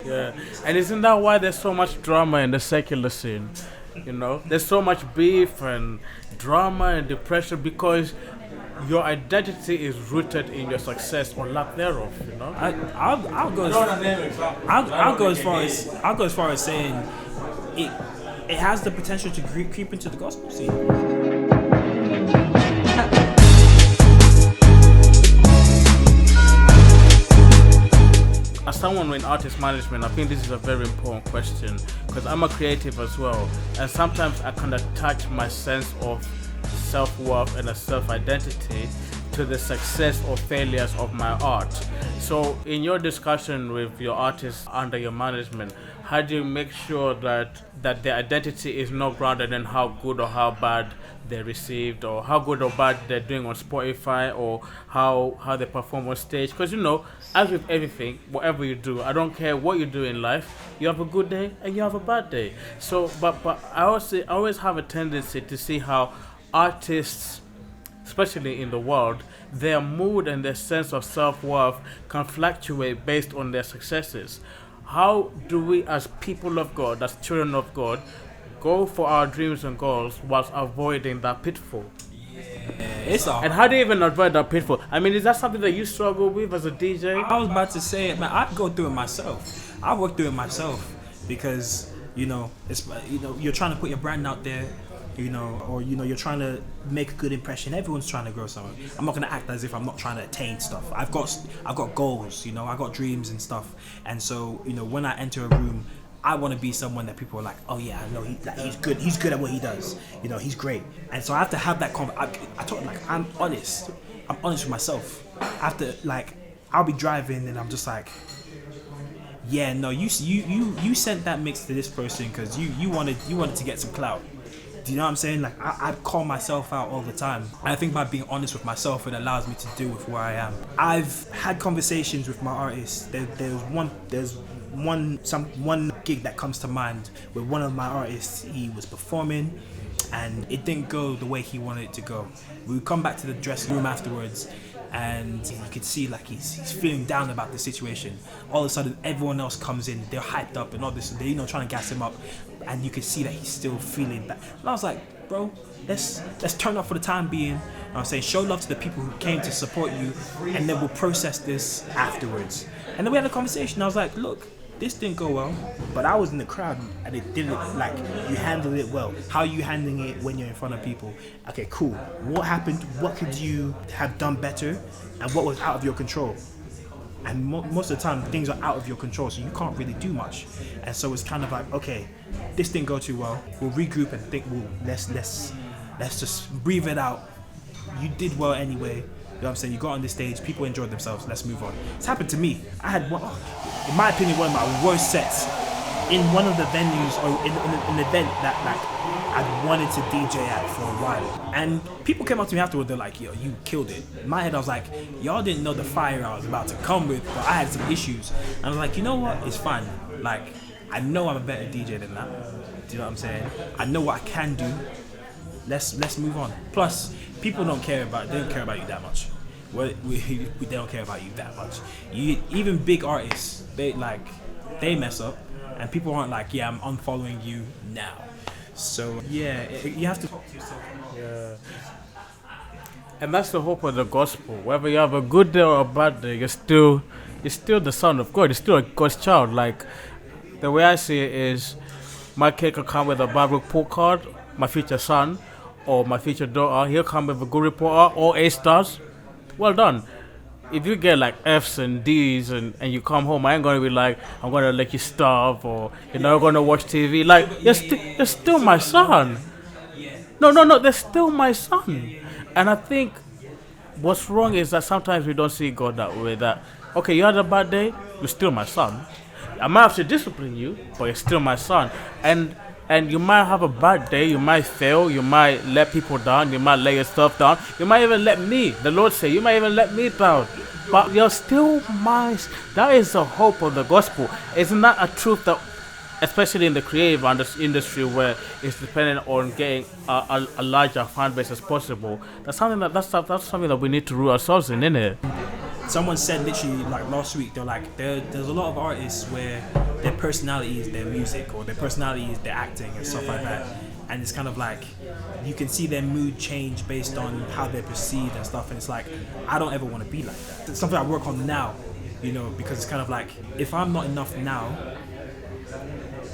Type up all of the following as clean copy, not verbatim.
Yeah, and isn't that why there's so much drama in the secular scene? You know, there's so much beef and drama and depression because your identity is rooted in your success or lack thereof. You know. I'll go I'll go as far as saying it has the potential to creep into the gospel scene. As someone in artist management, I think this is a very important question because I'm a creative as well, and sometimes I can attach my sense of self-worth and a self-identity to the success or failures of my art. So in your discussion with your artists under your management, how do you make sure that their identity is not grounded in how good or how bad they received or how good or bad they're doing on Spotify or how they perform on stage? Because as with everything, whatever you do, I don't care what you do in life, you have a good day and you have a bad day. So but I always have a tendency to see how artists, especially in the world, their mood and their sense of self-worth can fluctuate based on their successes. How do we as people of God, as children of God, go for our dreams and goals whilst avoiding that pitfall? And how do you even avoid that pitfall? I mean, is that something that you struggle with as a DJ? I was about to say it, man. I go through it myself. I work through it myself because it's you're trying to put your brand out there, or you're trying to make a good impression. Everyone's trying to grow somewhere. I'm not gonna act as if I'm not trying to attain stuff. I've got goals. I got dreams and stuff. And so when I enter a room, I want to be someone that people are like, oh yeah, I know he's good. He's good at what he does. He's great. And so I have to have that I told him, I'm honest. I'm honest with myself. I have to I'll be driving and I'm just like, yeah, no, you sent that mix to this person because you wanted to get some clout. Do you know what I'm saying? I call myself out all the time. And I think by being honest with myself, it allows me to deal with where I am. I've had conversations with my artists. There's one gig that comes to mind where one of my artists, he was performing and it didn't go the way he wanted it to go. We would come back to the dressing room afterwards and you could see he's feeling down about the situation. All of a sudden everyone else comes in, they're hyped up and all this, they're trying to gas him up, and you could see that he's still feeling that. And I was like, bro, let's turn up for the time being. You know what I'm saying, show love to the people who came to support you, and then we'll process this afterwards. And then we had a conversation. I was like, look, this didn't go well, but I was in the crowd and it didn't, you handled it well. How are you handling it when you're in front of people? Okay, cool. What happened? What could you have done better? And what was out of your control? And most of the time, things are out of your control, so you can't really do much. And so it's kind of like, okay, this didn't go too well. We'll regroup and think, let's just breathe it out. You did well anyway. You know what I'm saying? You got on the stage, people enjoyed themselves, let's move on. It's happened to me. I had, in my opinion, one of my worst sets in one of the venues or in an event that I'd wanted to DJ at for a while. And people came up to me afterward, they're like, yo, you killed it. In my head, I was like, y'all didn't know the fire I was about to come with, but I had some issues. And I was like, you know what? It's fine. I know I'm a better DJ than that. Do you know what I'm saying? I know what I can do. Let's move on. Plus, people don't care about you that much. They don't care about you that much. Even big artists, they mess up, and people aren't like, yeah, I'm unfollowing you now. So yeah, you have to talk to yourself. Yeah. And that's the hope of the gospel. Whether you have a good day or a bad day, you're still the son of God. You're still a God's child. Like, the way I see it is, my kid can come with a bad report card, my future son or my future daughter, he'll come with a good report, all A stars. Well done. If you get like F's and D's and you come home, I ain't gonna be like, I'm gonna let you starve or you're not gonna watch TV. Like, you're still my son. No, they're still my son. And I think what's wrong is that sometimes we don't see God that way. That, okay, you had a bad day, you're still my son. I might have to discipline you, but you're still my son. And you might have a bad day, you might fail, you might let people down, you might let yourself down, you might even let me, the Lord say, you might even let me down. But you're still mine. That is the hope of the gospel. Isn't that a truth that, especially in the creative industry where it's dependent on getting a larger fan base as possible, that's something that we need to root ourselves in it? Someone said literally like last week, they're like, there's a lot of artists where personality is their music, or their personality is their acting and stuff like that. And it's kind of like you can see their mood change based on how they're perceived and stuff. And it's like, I don't ever want to be like that. It's something I work on now, you know, because it's kind of like, if I'm not enough now,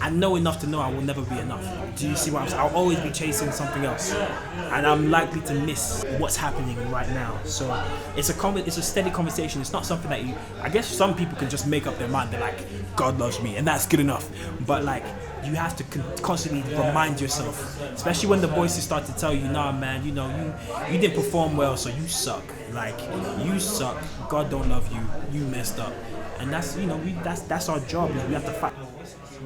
I know enough to know I will never be enough. Do you see what I'm saying? I'll always be chasing something else, and I'm likely to miss what's happening right now. So it's a steady conversation. It's not something that I guess some people can just make up their mind. They're like, God loves me, and that's good enough. But like, you have to constantly remind yourself, especially when the voices start to tell you, nah, man, you know, you didn't perform well, so you suck. Like, you suck. God don't love you. You messed up, and that's, you know, that's our job. Is we have to fight.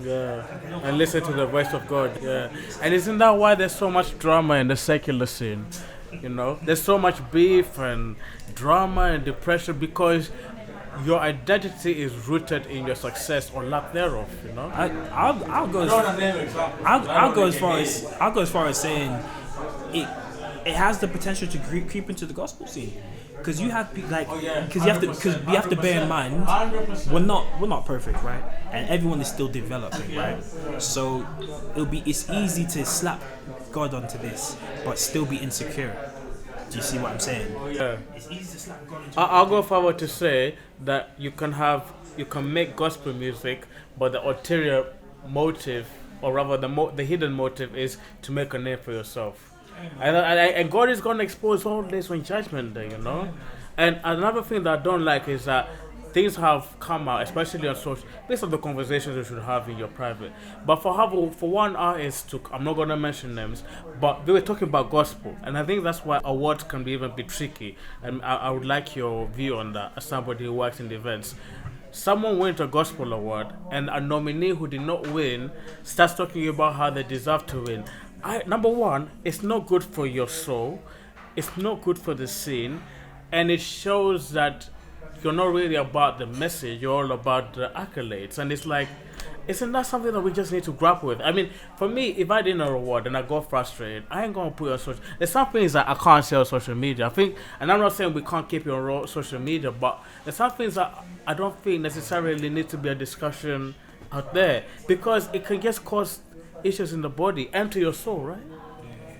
Yeah, and listen to the voice of God. Yeah, and isn't that why there's so much drama in the secular scene? You know, there's so much beef and drama and depression because your identity is rooted in your success or lack thereof. You know, I'll go as far as saying it has the potential to creep into the gospel scene. Because you have because you have to bear in mind we're not perfect, right? And everyone is still developing, right? So it's easy to slap God onto this, but still be insecure. Do you see what I'm saying? Yeah. It's easy to slap God into. I'll go forward to say that you can make gospel music, but the ulterior motive, or rather the hidden motive, is to make a name for yourself. And God is going to expose all this on Judgment Day, you know. And another thing that I don't like is that things have come out, especially on social. These are the conversations you should have in your private. But for one artist to, I'm not going to mention names, but they were talking about gospel, and I think that's why awards can even be tricky. And I would like your view on that as somebody who works in the events. Someone wins a gospel award, and a nominee who did not win starts talking about how they deserve to win. Number one, it's not good for your soul, it's not good for the scene, and it shows that you're not really about the message, you're all about the accolades. And it's like, isn't that something that we just need to grapple with? I mean, for me, if I didn't award and I got frustrated, I ain't gonna put it on social. There's some things that I can't say on social media. I think, and I'm not saying we can't keep it on social media, but there's some things that I don't think necessarily need to be a discussion out there, because it can just cause issues in the body and to your soul, right?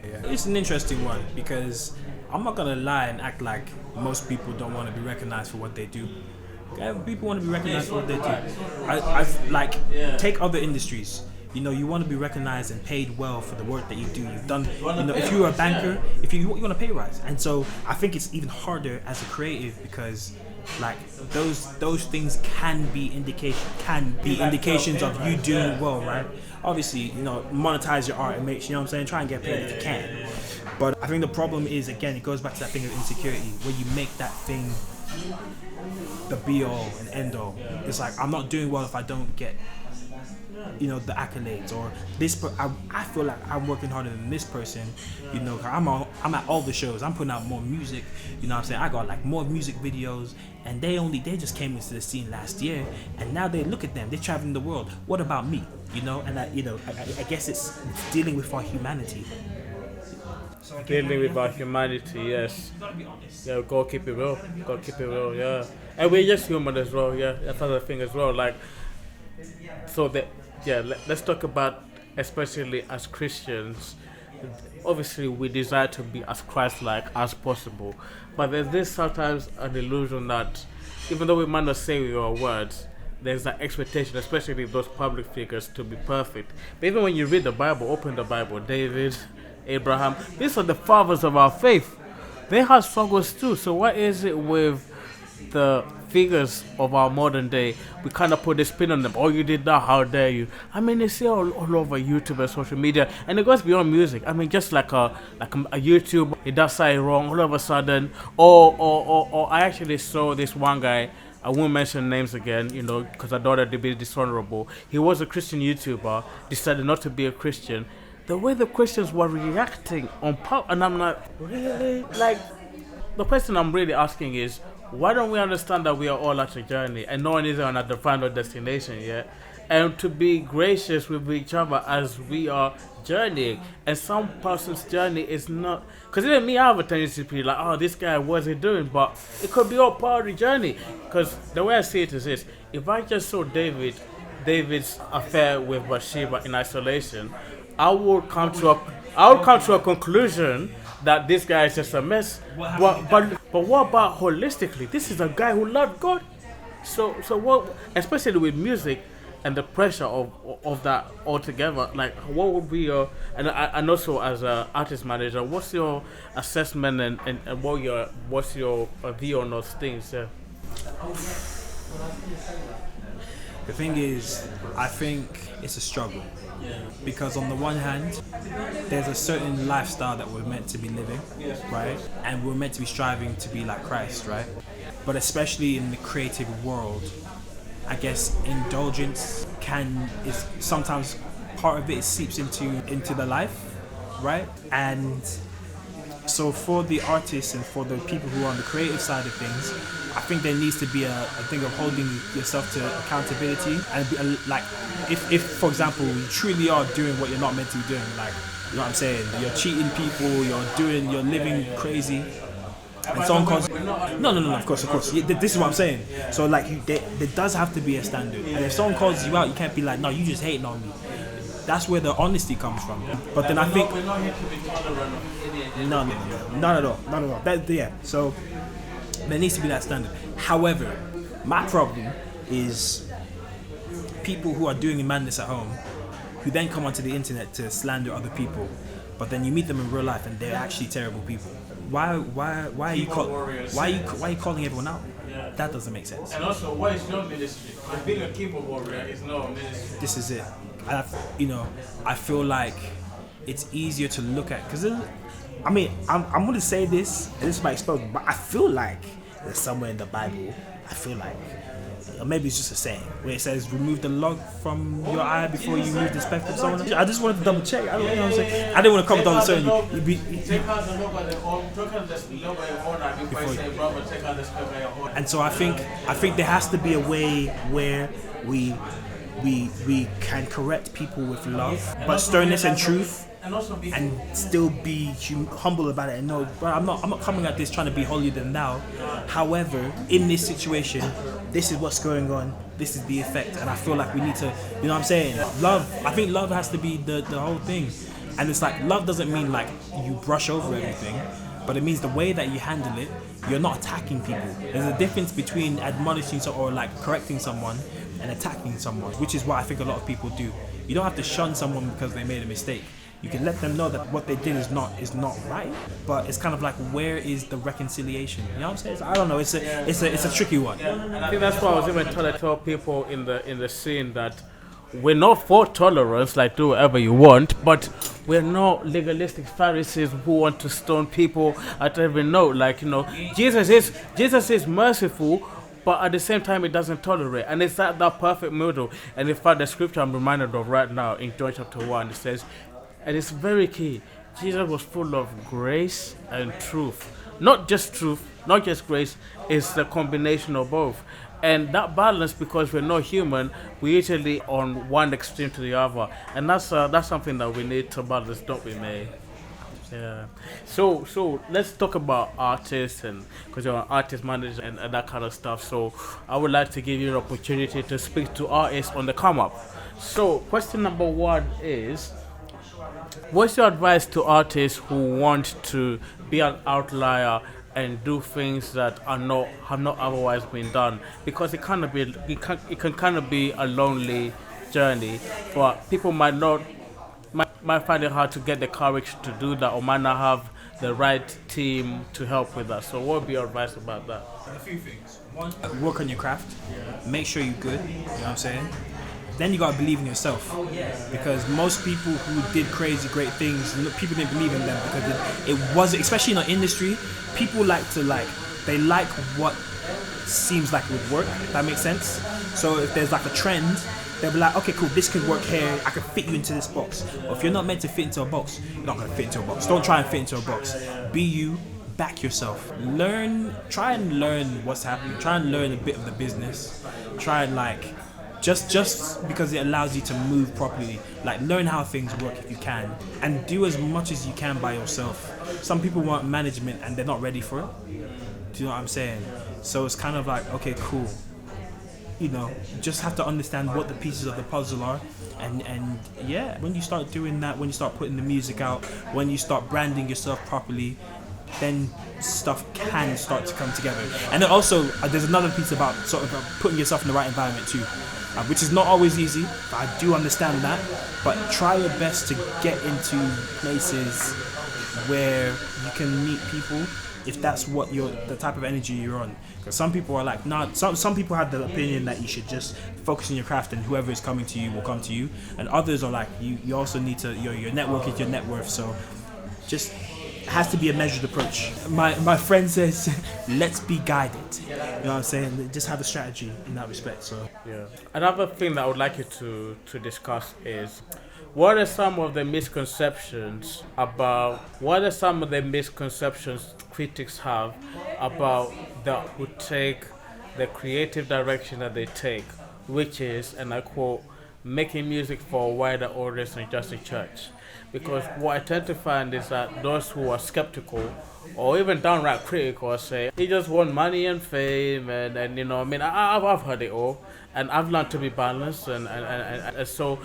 Yeah. It's an interesting one, because I'm not gonna lie and act like most people don't want to be recognized for what they do. Okay? People want to be recognized for what they do. Take other industries. You know, you want to be recognized and paid well for the work that you do. You've done, you know, if you're a banker, you want a pay rise. And so I think it's even harder as a creative, because like those things can be indications of you doing well, right? Obviously, you know, monetize your art and make, you know what I'm saying, try and get paid if you can. But I think the problem is, again, it goes back to that thing of insecurity, where you make that thing the be all and end all. It's like, I'm not doing well if I don't get, you know, the accolades, or this. I feel like I'm working harder than this person. You know, I'm at all the shows. I'm putting out more music. You know what I'm saying? I got like more music videos, and they just came into the scene last year, and now they look at them. They're traveling the world. What about me? You know, and I guess it's dealing with our humanity. Dealing with our humanity, yes. Yeah, go keep it real. Go keep it real, yeah. And we're just human as well, yeah. That's another thing as well. Like, so that, yeah, let's talk about, especially as Christians, obviously we desire to be as Christ-like as possible. But there's this sometimes an illusion that even though we might not say with our words, there's that expectation, especially those public figures, to be perfect. But even when you read the Bible, open the Bible, David, Abraham, these are the fathers of our faith. They have struggles too. So what is it with the figures of our modern day? We kind of put a spin on them. Oh, you did that, how dare you? I mean, it's all over YouTube and social media, and it goes beyond music. I mean, just like a YouTube, it does something wrong all of a sudden. Or I actually saw this one guy, I won't mention names again, you know, because I don't want to be dishonorable. He was a Christian YouTuber, decided not to be a Christian. The way the Christians were reacting on power, and I'm like, really? Like, the question I'm really asking is, why don't we understand that we are all at a journey and no one is on a final destination yet? And to be gracious with each other as we are journeying. And some person's journey is not, because even me, I have a tendency to be like, oh, this guy, what's he doing? But it could be all part of the journey. Because the way I see it is this: if I just saw David David's affair with Bathsheba in isolation, I would come to a conclusion that this guy is just a mess. But what about holistically? This is a guy who loved God. So what, especially with music and the pressure of that altogether, like what would be your, and also as an artist manager, what's your assessment and what's your view on those things? Yeah. The thing is, I think it's a struggle. Because on the one hand, there's a certain lifestyle that we're meant to be living, right? And we're meant to be striving to be like Christ, right? But especially in the creative world, I guess indulgence is sometimes part of it seeps into the life, right? And so for the artists and for the people who are on the creative side of things, I think there needs to be a thing of holding yourself to accountability and like if for example you truly are doing what you're not meant to be doing, like, you know what I'm saying, you're cheating people, you're living crazy, and someone calls no, of course. This is what I'm saying. So like there does have to be a standard, and if someone calls you out, you can't be like, no, you just hating on me. That's where the honesty comes from. But then I think we're not here to be tolerant of any no, not at all. So there needs to be that standard. However, my problem is people who are doing madness at home, who then come onto the internet to slander other people, but then you meet them in real life and they're actually terrible people. Why are you calling everyone out? Yeah. That doesn't make sense. And also, what is your ministry? Being a keyboard warrior is no ministry. This is it. I feel like it's easier to look at, because I mean, I'm going to say this, and this might expose me, but I feel like there's somewhere in the Bible, I feel like, or maybe it's just a saying, where it says, remove the log from your eye before you remove the speck from someone else. I just wanted to double check. I don't know what I'm saying. I didn't want to comment on the certain. Take out the logo of your own eye before you say, brother, take out the speck of your own. And so I think there has to be a way where we can correct people with love, but sternness and truth, and still be humble about it and know, but I'm not coming at this trying to be holier than thou. However, in this situation, this is what's going on, this is the effect, and I feel like we need to, you know what I'm saying, love, I think love has to be the whole thing. And it's like, love doesn't mean like you brush over everything, but it means the way that you handle it, you're not attacking people. There's a difference between admonishing or like correcting someone and attacking someone, which is what I think a lot of people do. You don't have to shun someone because they made a mistake. You can let them know that what they did is not right, but it's kind of like, where is the reconciliation? You know what I'm saying? I don't know. It's a tricky one. And I think that's why I was even trying to tell people in the scene that we're not for tolerance, like do whatever you want, but we're not legalistic Pharisees who want to stone people at every note. Like, you know, Jesus is merciful, but at the same time it doesn't tolerate, and it's that perfect middle. And in fact, the scripture I'm reminded of right now in John chapter 1, it says, and it's very key, Jesus was full of grace and truth. Not just truth, not just grace, it's the combination of both. And that balance, because we're not human, we usually on one extreme to the other, and that's something that we need to balance, don't we, May? Yeah. So let's talk about artists, and because you're an artist manager and that kind of stuff. So I would like to give you an opportunity to speak to artists on the come up. So question number 1 is, what's your advice to artists who want to be an outlier and do things that have not otherwise been done? Because it can kind of be a lonely journey, but people might find it hard to get the courage to do that, or might not have the right team to help with that. So what would be your advice about that? A few things. One, work on your craft. Make sure you're good. You know what I'm saying? Then you gotta believe in yourself, because most people who did crazy great things, people didn't believe in them because it wasn't, especially in our industry, people like what seems like it would work, if that makes sense. So if there's like a trend, they'll be like, okay, cool, this could work here, I can fit you into this box. But if you're not meant to fit into a box, you're not gonna fit into a box. Don't try and fit into a box. Be you, back yourself. Try and learn what's happening. Try and learn a bit of the business. Try and like, just because it allows you to move properly, like learn how things work if you can, and do as much as you can by yourself. Some people want management and they're not ready for it. Do you know what I'm saying? So it's kind of like, okay, cool, you know, just have to understand what the pieces of the puzzle are. And yeah, when you start doing that, when you start putting the music out, when you start branding yourself properly, then stuff can start to come together. And then also, there's another piece about sort of putting yourself in the right environment too, which is not always easy. I do understand that, but try your best to get into places where you can meet people, if that's what the type of energy you're on. Because some people are like, nah, some people have the opinion that you should just focus on your craft and whoever is coming to you will come to you. And others are like, you also need to, your network is your net worth. So just has to be a measured approach. My friend says, let's be guided. You know what I'm saying? Just have a strategy in that respect. So Yeah. Another thing that I would like you to discuss is, what are some of the misconceptions critics have about those who take the creative direction that they take, which is, and I quote, making music for a wider audience than just a church? Because what I tend to find is that those who are skeptical or even downright critical say, you just want money and fame, and you know, I mean, I've heard it all, and I've learned to be balanced, and so.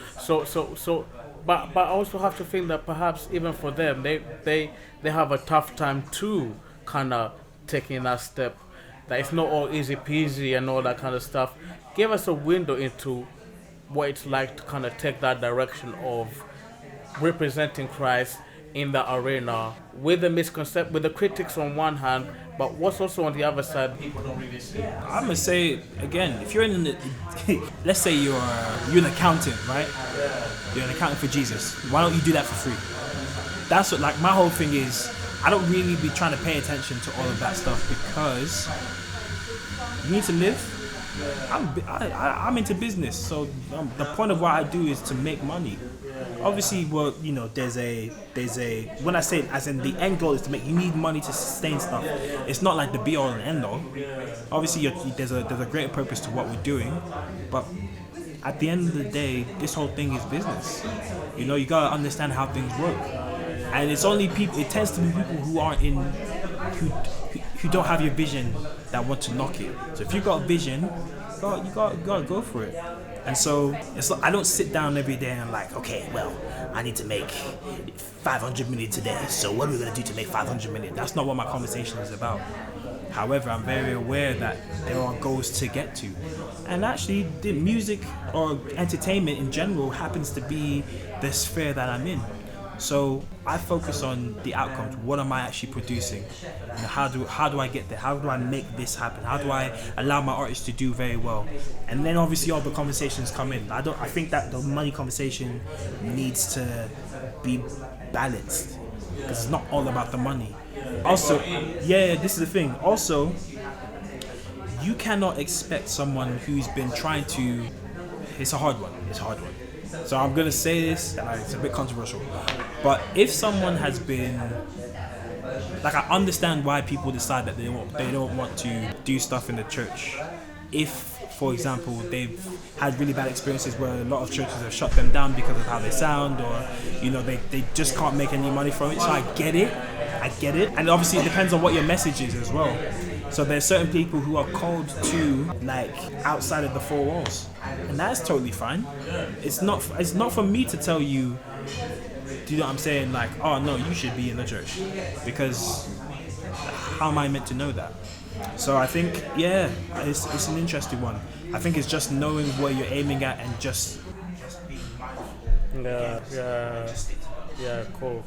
But I also have to think that perhaps even for them, they have a tough time too, kind of taking that step. That it's not all easy peasy and all that kind of stuff. Give us a window into what it's like to kind of take that direction of representing Christ in the arena with the critics on one hand, but what's also on the other side people don't really see. I'm gonna say again, if you're in the, let's say you're an accountant, right? You're an accountant for Jesus. Why don't you do that for free? That's what, like, my whole thing is, I don't really be trying to pay attention to all of that stuff, because you need to live. I'm into business, so the point of what I do is to make money. Obviously, well, you know, there's a when I say, as in, the end goal is to make, you need money to sustain stuff. It's not like the be all and end all. Obviously, there's a greater purpose to what we're doing, but at the end of the day, this whole thing is business. You know, you gotta understand how things work, and it's only people. It tends to be people who aren't in, who don't have your vision, that want to knock it. So if you got vision, you gotta go for it. And so it's like, I don't sit down every day and I'm like, okay, well, I need to make 500 million today. So what are we gonna do to make 500 million? That's not what my conversation is about. However, I'm very aware that there are goals to get to. And actually, the music or entertainment in general happens to be the sphere that I'm in. So I focus on the outcomes. What am I actually producing? And how do I get there? How do I make this happen? How do I allow my artists to do very well? And then obviously all the conversations come in. I think that the money conversation needs to be balanced, because it's not all about the money. Also, yeah, this is the thing. Also, you cannot expect someone who's been trying to. It's a hard one. So I'm gonna say this, and it's a bit controversial, but if someone has been, like, I understand why people decide that they don't want to do stuff in the church. If, for example, they've had really bad experiences where a lot of churches have shut them down because of how they sound, or, you know, they just can't make any money from it. So I get it, and obviously it depends on what your message is as well. So there's certain people who are called to, like, outside of the four walls, and that's totally fine. It's not for me to tell you. Do you know what I'm saying? Like, oh no, you should be in the church, because how am I meant to know that? So I think, yeah, it's an interesting one. I think it's just knowing where you're aiming at and just being mindful. Yeah, cool.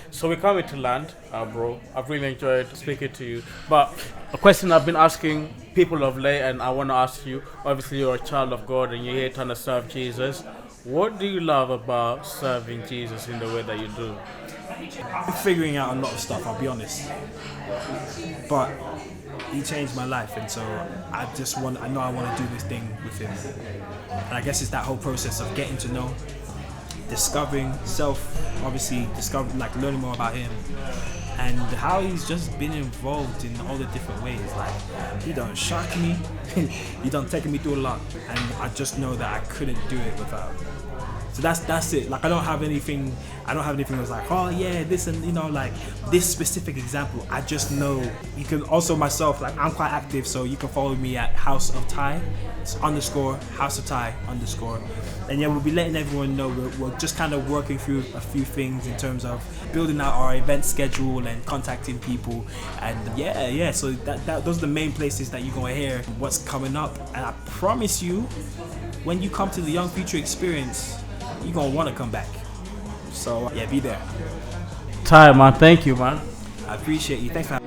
So we're coming to land, bro. I've really enjoyed speaking to you. But a question I've been asking people of late, and I want to ask you, obviously you're a child of God and you're here trying to serve Jesus. What do you love about serving Jesus in the way that you do? I'm figuring out a lot of stuff, I'll be honest. But he changed my life, and so I know I want to do this thing with him. And I guess it's that whole process of getting to know, discovering self, like learning more about him, and how he's just been involved in all the different ways. Like, he done shocked me, he done taken me through a lot, and I just know that I couldn't do it without. So that's it. Like I don't have anything that's like, oh yeah, this and like this specific example. I just know you can also myself, like I'm quite active, so you can follow me at House of Tai _ House of Tai _. And yeah, we'll be letting everyone know we're just kind of working through a few things in terms of building out our event schedule and contacting people. And yeah. So that those are the main places that you're gonna hear what's coming up. And I promise you, when you come to the Young Future experience, you're gonna want to come back. So yeah, be there. Tai, man, thank you, man. I appreciate you. Thanks for having me.